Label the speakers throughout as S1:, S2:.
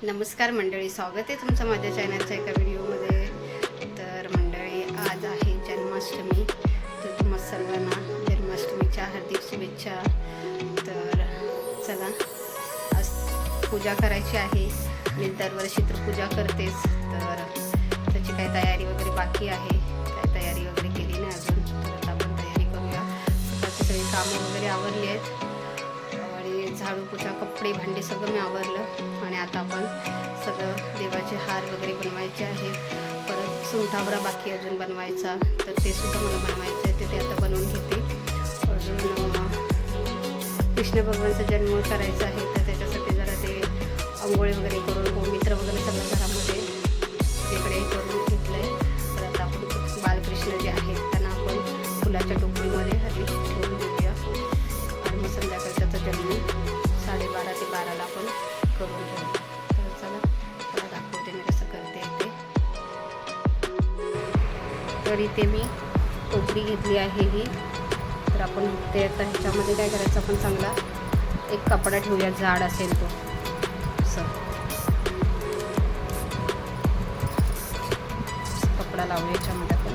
S1: नमस्कार मंडळी, स्वागत आहे तुमचं माझ्या चॅनलच्या एका व्हिडिओमध्ये. तर मंडळी, आज आहे जन्माष्टमी. तर तुम्हा सर्वांना जन्माष्टमीच्या हार्दिक शुभेच्छा. तर चला, आज पूजा करायची आहे. मी दरवर्षी तर पूजा करतेच, तर त्याची काही तयारी वगैरे बाकी आहे. काही तयारी वगैरे केली नाही अजून, तर आता आपण तयारी करूया. सकाळची सगळी कामं वगैरे आवरली आहेत आणि झाडू, पोछा, कपडे, भांडी सगळं मी आवरलं. आणि आता आपण सगळं देवाचे हार वगैरे बनवायचे आहे. परत सुंठावरा बाकी अजून बनवायचा, तर ते सुद्धा मला बनवायचं आहे. ते आता बनवून घेते. अजून कृष्ण भगवानचा जन्म करायचा आहे, तर त्याच्यासाठी जरा ते आंघोळी वगैरे करून गोमित्र वगैरे सगळं घरामध्ये तिकडे करून घेतलं आहे. तर आता आपण बालकृष्ण जे आहेत त्यांना आपण फुलाच्या टोपलीमध्ये हल्ली ठेवून देऊया. आणि मग संध्याकाळचा तर जन्म 12:30 ते 12ला आपण करून घेऊ. तर चला, मला दाखवते मी कसं करते ते. तर इथे मी टोपली घेतली आहे ही. तर आपण ते आता ह्याच्यामध्ये काय करायचं, आपण चांगला एक कपडा ठेवूया, जाड असेल तो. असं कपडा लावूया याच्यामध्ये आपण.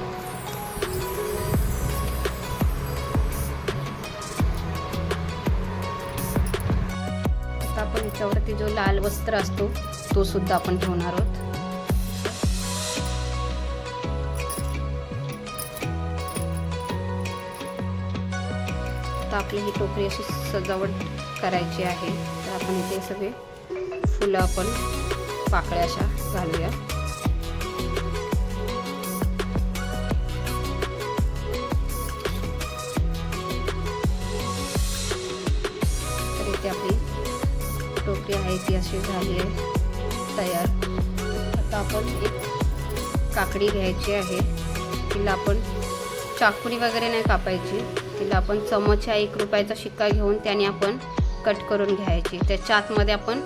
S1: आता आपण याच्यावरती जो लाल वस्त्र असतो तो सुद्धा आपण ठेवणार आहोत. आता आपली ही टोपली अशी सजावट करायची आहे. तर आपण इथे सगळे फुलं आपण पाकळ्या अशा घालूया. तर इथे आपली टोपली आहे ती अशी झाली आहे तयार. आता आपण एक काकडी घ्यायची आहे. तिला आपण चाकूनी वगैरे नाही कापायची. तिला आपण चमचा 1 रुपयाचा शिक्का घेऊन त्याने आपण कट करून घ्यायची. त्याच्या आतमध्ये आपण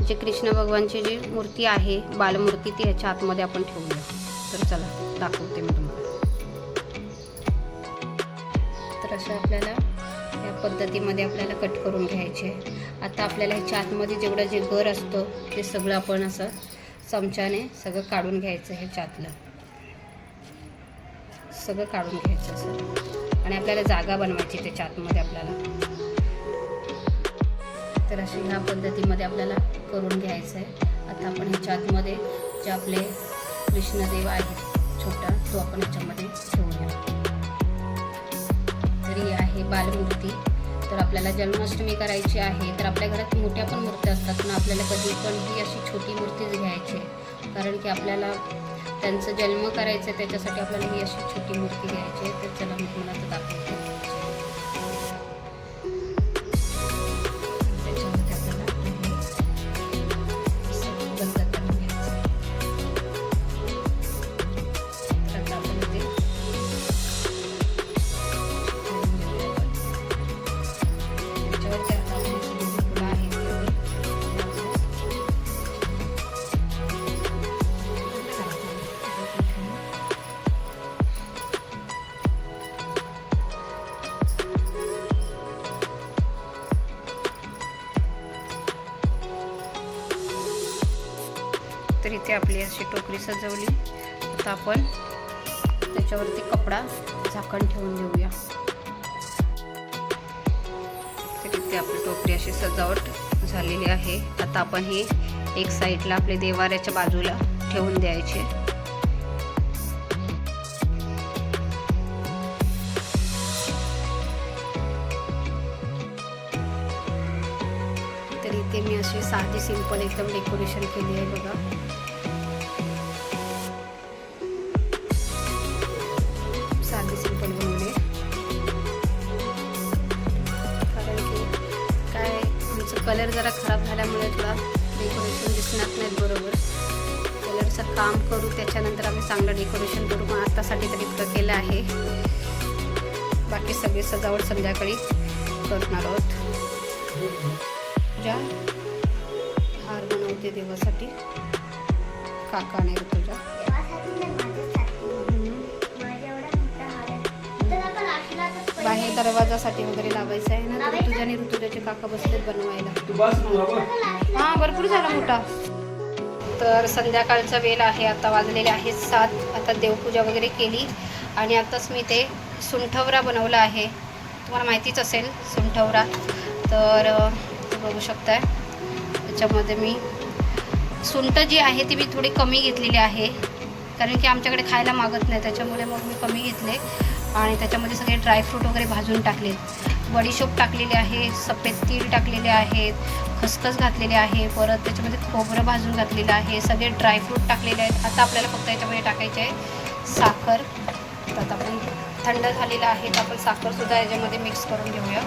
S1: जे कृष्ण भगवानची जी मूर्ती आहे, बालमूर्ती, ती ह्याच्या आतमध्ये आपण ठेवूया. तर चला, दाखवते मी तुम्हाला. तर अशा आपल्याला या पद्धतीमध्ये आपल्याला कट करून घ्यायचे आहे. आता आपल्याला ह्याच्या आतमध्ये जेवढं जे गर असतं ते सगळं आपण असं चमच्याने सगळं काढून घ्यायचं. ह्याच्या आतलं सगळं काढून घ्यायचं असं. आणि आपल्याला जागा बनवायची त्याच्या आतमध्ये आपल्याला. तर अशी ह्या पद्धतीमध्ये आपल्याला करून घ्यायचं आहे. आता आपण ह्याच्या आतमध्ये जे आपले कृष्णदेव आहेत छोटा, तो आपण ह्याच्यामध्ये ठेवूया. तर ही आहे बालमूर्ती. तर आपल्याला जन्माष्टमी करायची आहे, तर आपल्या घरात मोठ्या पण मूर्त्या असतात, पण आपल्याला कधी पण ही अशी छोटी मूर्तीच घ्यायची आहे. कारण की आपल्याला त्यांचा जन्म करायचा आहे, त्याच्यासाठी आपल्याला ही अशी छोटी मूर्ती घ्यायची आहे. तर चला, मी तुम्हाला आता दाखवते. त्याच्यामध्ये आपल्याला बंद करून घ्यायचं. तर आता आपण ते त्याच्यावरती आता आपण फुलं आहेत तर इथे आपली अशी टोकरी सजवली. आता आपण त्याच्यावरती कपडा झाकण ठेवून देऊया. तर इथे आपली टोकरी अशी सजावट झालेली आहे. आता आपण ही एक साईडला आपल्या देवाऱ्याच्या बाजूला ठेवून द्यायचे. तर इथे मी अशी साधी सिंपल एकदम डेकोरेशन केली आहे बघा. साधी सिंपल बनवले. कारण की काय, आमचं कलर जरा खराब झाल्यामुळे थोडा डेकोरेशन दिसणार नाहीत बरोबर. कलरचं काम करू, त्याच्यानंतर आम्ही चांगलं डेकोरेशन करू. पण आत्तासाठी तर इतकं केलं आहे. बाकी सगळी सजावट संध्याकाळी करणार आहोत. पूजा हार बनवते देवासाठी. काका नाही तुझ्या बाहेर दरवाजासाठी वगैरे लावायचं आहे ना. ऋतुजा आणि ऋतुजाचे काका बसलेत बनवायला. हा, भरपूर झाला मोठा. तर संध्याकाळचा वेळ आहे, आता वाजलेले आहेत 7. आता देवपूजा वगैरे केली आणि आताच मी ते सुंठवरा बनवला आहे. तुम्हाला माहितीच असेल सुंठवरा. तर बघू शकताय त्याच्यामध्ये मी सुंठ जी आहे ती मी थोडी कमी घेतलेली आहे, कारण की आमच्याकडे खायला मागत नाही, त्याच्यामुळे मग मी कमी घेतले. आणि त्याच्यामध्ये सगळे ड्रायफ्रूट वगैरे भाजून टाकले, बडीशोप टाकलेली आहे, सफेद तीळ टाकलेले आहेत, खसखस घातलेले आहे, परत त्याच्यामध्ये खोबरं भाजून घातलेलं आहे, सगळे ड्रायफ्रूट टाकलेले आहेत. आता आपल्याला फक्त याच्यामध्ये टाकायचे आहे साखर. तर आता आपण थंड झालेलं आहे तर आपण साखरसुद्धा याच्यामध्ये मिक्स करून घेऊया.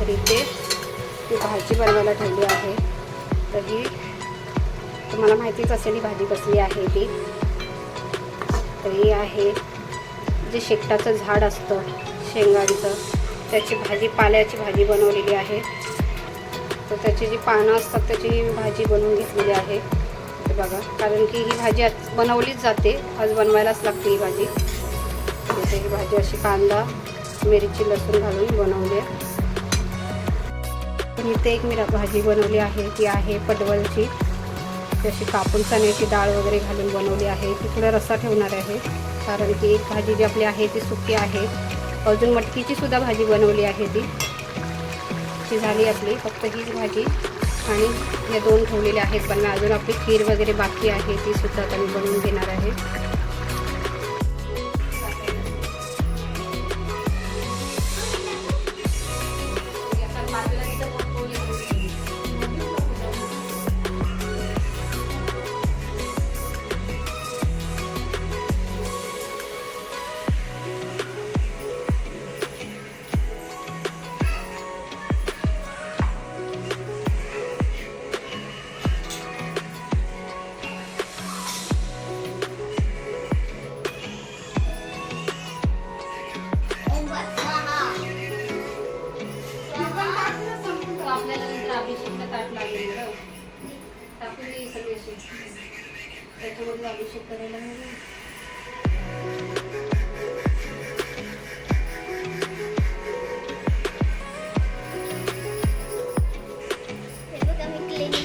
S1: तर इथे ही भाजी बनवायला ठेवली आहे. तर ही तुम्हाला माहितीच असेल ही भाजी कसली आहे ती. तर ही आहे जे शेकटाचं झाड असतं शेंगाडीचं, त्याची भाजी, पाल्याची भाजी बनवलेली आहे. तर त्याची जी पानं असतात त्याची भाजी बनवून घेतलेली आहे. ते बघा, कारण की ही भाजी आज बनवलीच जाते, आज बनवायलाच लागते ही भाजी. जसे ही भाजी अशी कांदा, मिरची, लसूण घालून बनवली आहे. पण इथे एक मी भाजी बनवली आहे, ती आहे पडवलची. ती अशी कापून चण्याची डाळ वगैरे घालून बनवली आहे. ती थोडा रस्सा ठेवणार आहे, कारण की एक भाजी जी आपली आहे ती सुकी आहे. अजून मटकीची सुद्धा भाजी बनवली आहे, ती झाली आपली. फक्त हीच भाजी आणि या 2 ठेवलेल्या आहेत पण अजून आपली खीर वगैरे बाकी आहे, ती सुद्धा आता मी बनवून घेणार आहे. आपल्याला नंतर अभिषेकला ताट लागेल बरं, टाकून दे सगळे त्याच्यामध्ये अभिषेक करायला मिळेल.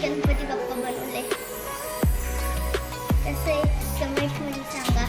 S2: गणपती बाप्पा बनवले तसे कमेंट मध्ये सांगा.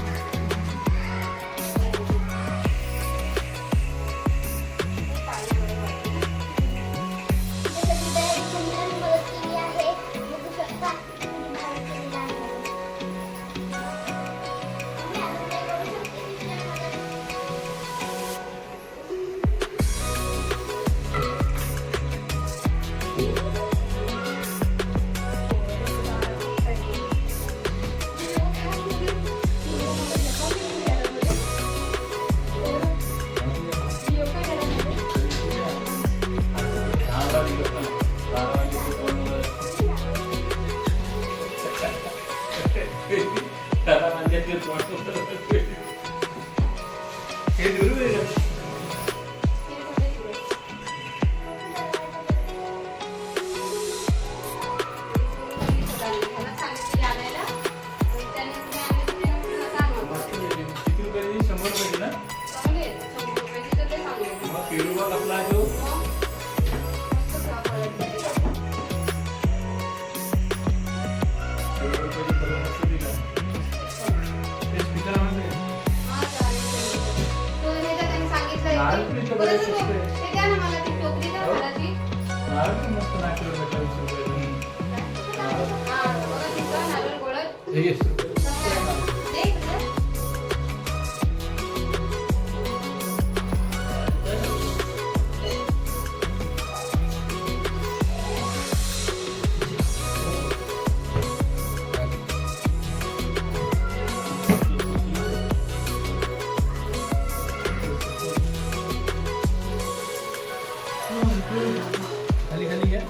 S3: खाली खाली घ्या.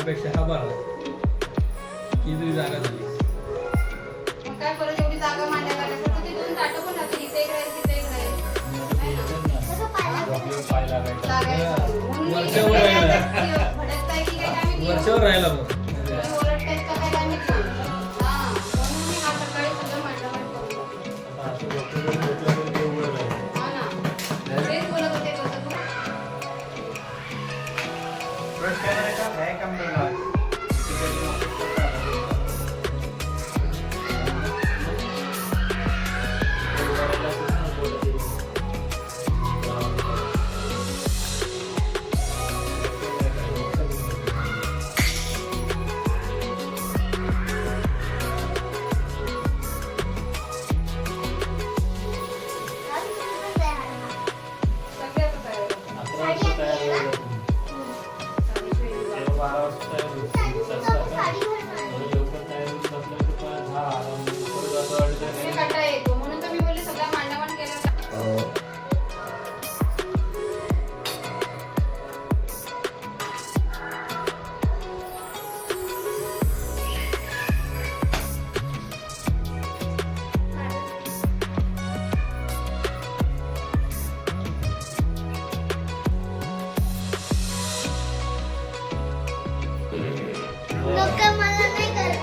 S3: त्यापेक्षा हा बरा ही तुझी जागा झाली.
S1: मग काय परत एवढी जागा मांडायला लागली तर ते दोन ताटं पण राहते, इथे एक राहील तिथे एक राहील. है ना? लागायचं. म्हणून मी
S3: वर्षावर
S1: इकडे
S3: राहिला.
S1: भडकताय की काय आम्ही
S3: वर्षावर राहिला मग.
S1: तुम्ही ओरडतायत का काय आम्ही पण. हां, म्हणून मी हा सकाळी सगळं मांडावं करून. हा ना. तेच बोलत होते कसं तू. सगळ्याच तयारी. तुम्ही कंटाळा येतो म्हणून तर मी बोलले सगळं मांडावण केलं.
S2: नको, मला नाही करायचं.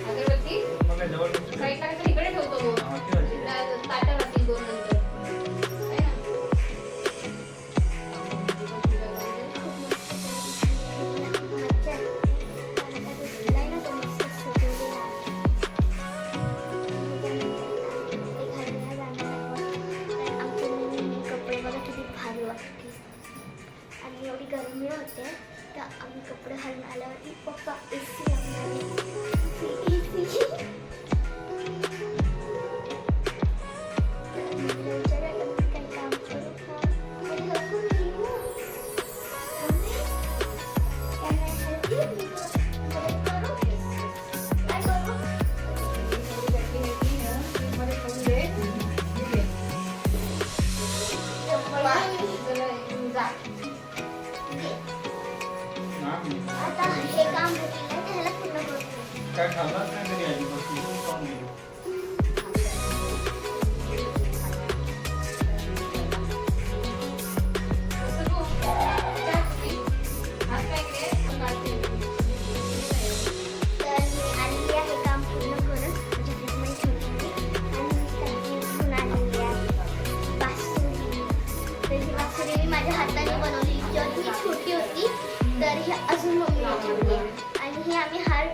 S1: अगरबत्ती साईडला कसं इकडे ठेवतो मग. ताटं राहतील दोन नंतर. है ना?
S2: कपडे बघा किती भारी वाटते आणि एवढी गरमी होते तर आम्ही कपडे घालून आल्यावरती पप्पा एसी लावणार. आता हे काम होतील त्याला पूर्ण करतो.
S3: काय खाल्ला काय घरी आली बसली खाऊन गेली.
S2: तर मी आलेली आहे काम पूर्ण करून झटपटमध्ये ठेवून आणि मी आलेली आहे बासुंदी. तर ही बासुंदी मी माझ्या हाताने बनवली. जेव्हा ही छोटी होती तर ही अजून मम्मीने ठेवली आहे आणि ही आम्ही हर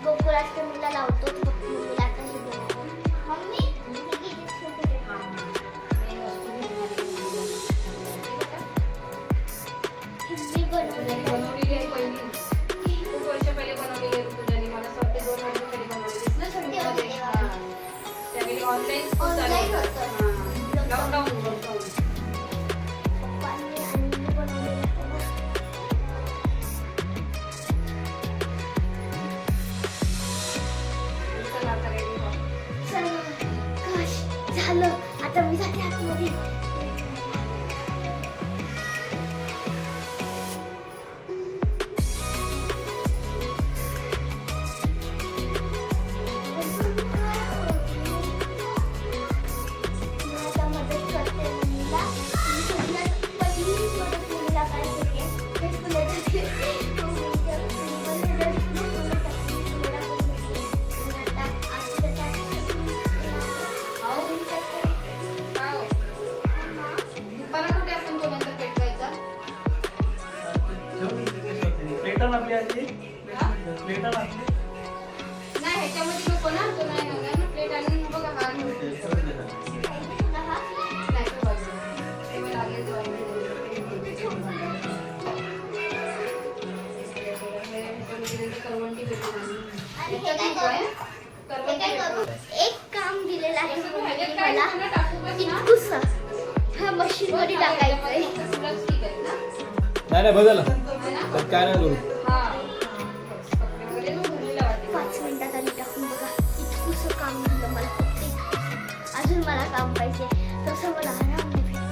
S2: गोकुळाष्टमीला लावतो. मम्मीला आता ही बनवली. मम्मी ही किती छोटी मी बनवली.
S1: बनवलेली आहे पहिली. खूप वर्ष पहिले बनवलेली आहे तुझ्याने. मला असं वाटतं 2 वर्ष पहिले बनवलेलीस ना शर्मिलाने. हां. त्यावेळी ऑनलाईन
S2: ऑनलाईन होतं.
S1: लॉकडाऊन.
S2: पप्पांनी आणि मी बनवलेलं आहे.
S1: चला आता ready व्हा.
S2: चला, काश झालं. आता मी जाते आतमध्ये. मी आता मदत करते मम्मीला. मी सगळ्यात पहिली मदत मम्मीला करायची आहे. ते फुलं टाकते. मम्मीच्या फुलं टाकते. फुलं टाकते. आणि आता आजीला टाकते. आवडून टाकते.
S1: काय हो? दुपारा कुठे आपण तो नंतर पेटवायचा?
S3: प्लेटा लागली आजी.
S1: हा?
S3: प्लेटा लागली.
S1: नाही ह्याच्यामध्ये नको ना. तो नाही नव्या ना प्लेट आणि बघा हा नाही तो बाजूला. तेव्हा लागेल तो
S2: मला इतकुस ह्या मशीनमध्ये टाकायचंय.
S3: नाही बदल तर काय नाही करू.
S2: 5 मिनिटात आधी टाकून बघा. इतकुस काम दिलं मला फक्त. अजून मला काम पाहिजे तसं मला आराम नाही भेटत.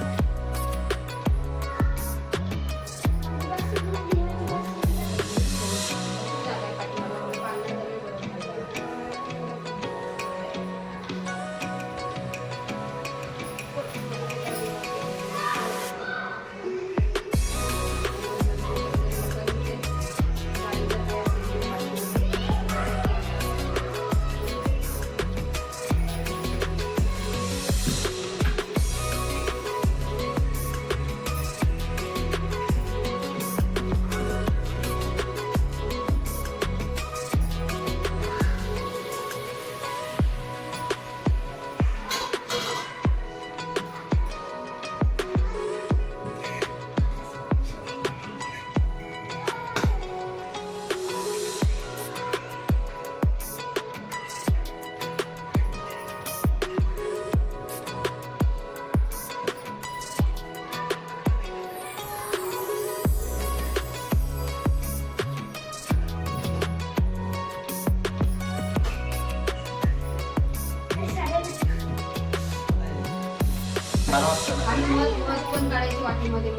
S1: पण काढायची वाटीमध्ये.